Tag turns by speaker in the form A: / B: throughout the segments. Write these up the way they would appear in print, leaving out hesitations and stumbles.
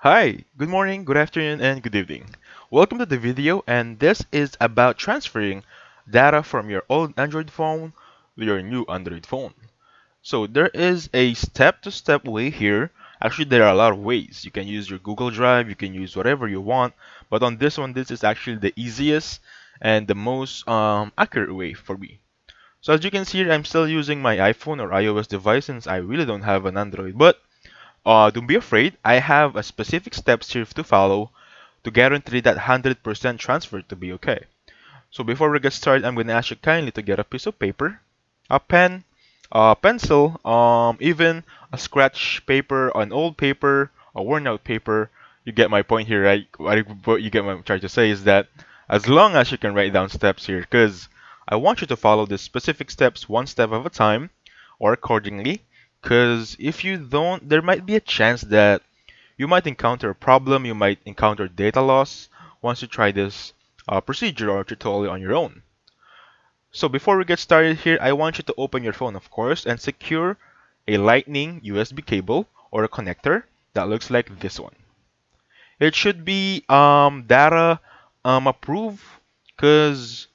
A: Hi, good morning, good afternoon, and good evening. Welcome to the video, and this is about transferring data from your old Android phone to your new Android phone. So there is a step-to-step way here. Actually, there are a lot of ways. You can use your Google Drive, you can use whatever you want, but on this one, this is actually the easiest and the most accurate way for me. So as you can see, I'm still using my iPhone or iOS device since I really don't have an Android, but don't be afraid. I have a specific steps here to follow to guarantee that 100% transfer to be okay. So before we get started, I'm going to ask you kindly to get a piece of paper, a pen, a pencil, even a scratch paper, an old paper, a worn out paper. You get my point here, right? What you get what I'm trying to say is that as long as you can write down steps here, because I want you to follow the specific steps one step at a time or accordingly. Because if you don't, there might be a chance that you might encounter a problem, you might encounter data loss once you try this procedure or tutorial on your own. So before we get started here, I want you to open your phone, of course, and secure a Lightning USB cable or a connector that looks like this one. It should be data approved because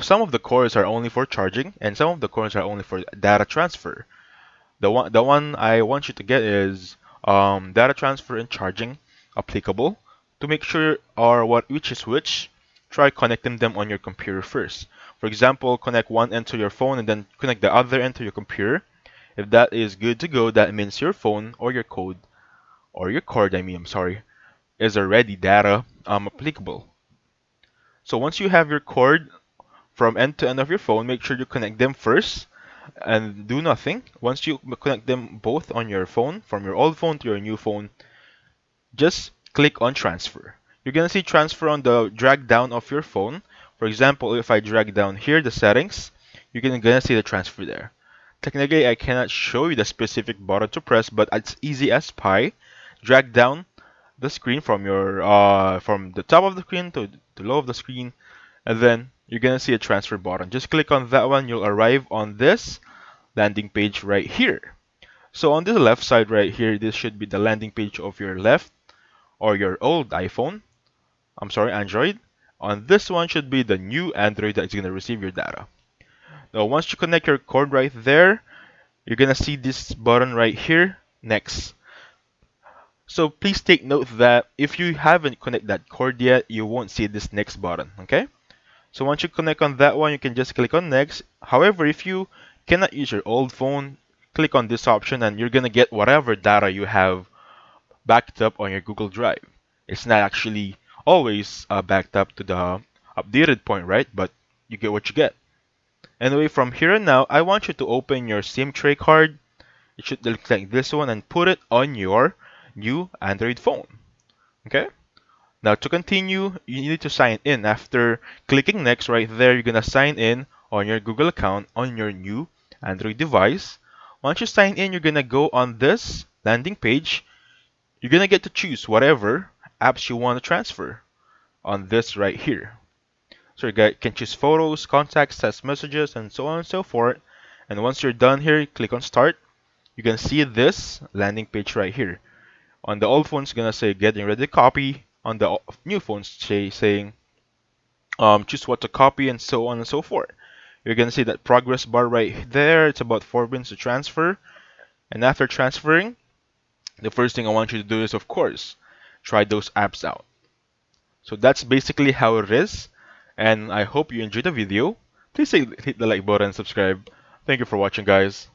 A: some of the cords are only for charging and some of the cords are only for data transfer. The one I want you to get is data transfer and charging applicable. To make sure or what which is which, try connecting them on your computer first. For example, connect one end to your phone and then connect the other end to your computer. If that is good to go, that means your phone or your code or your cord, I'm sorry, is already data applicable. So once you have your cord from end to end of your phone, make sure you connect them first and do nothing. Once you connect them both on your phone, from your old phone to your new phone, just click on transfer. You're gonna see transfer on the drag down of your phone. For example, if I drag down here the settings, you're gonna see the transfer there. Technically, I cannot show you the specific button to press, but it's easy as pie. Drag down the screen from your from the top of the screen to the low of the screen, and then you're gonna see a transfer button. Just click on that one. You'll arrive on this landing page right here. So on the left side right here, this should be the landing page of your left or your old iPhone. I'm sorry, Android. On this one should be the new Android that's going to receive your data. Now once you connect your cord right there, you're going to see this button right here, next. So please take note that if you haven't connected that cord yet, you won't see this next button, okay? So once you connect on that one, you can just click on next. However, if you cannot use your old phone, click on this option and you're gonna get whatever data you have backed up on your Google Drive. It's not actually always backed up to the updated point, right? But you get what you get. Anyway, from here on now, I want you to open your SIM tray card. It should look like this one and put it on your new Android phone. Okay? Now to continue, you need to sign in. After clicking next right there, you're gonna sign in on your Google account on your new Android device. Once you sign in, you're gonna go on this landing page. You're gonna get to choose whatever apps you want to transfer on this right here. So you can choose photos, contacts, text messages, and so on and so forth. And once you're done here, click on start. You can see this landing page right here. On the old phones, it's gonna say getting ready to copy. On the new phones, saying choose what to copy and so on and so forth. You're gonna see that progress bar right there. It's about 4 minutes to transfer. And after transferring, the first thing I want you to do is, of course, try those apps out. So that's basically how it is. And I hope you enjoyed the video. Please hit the like button and subscribe. Thank you for watching, guys.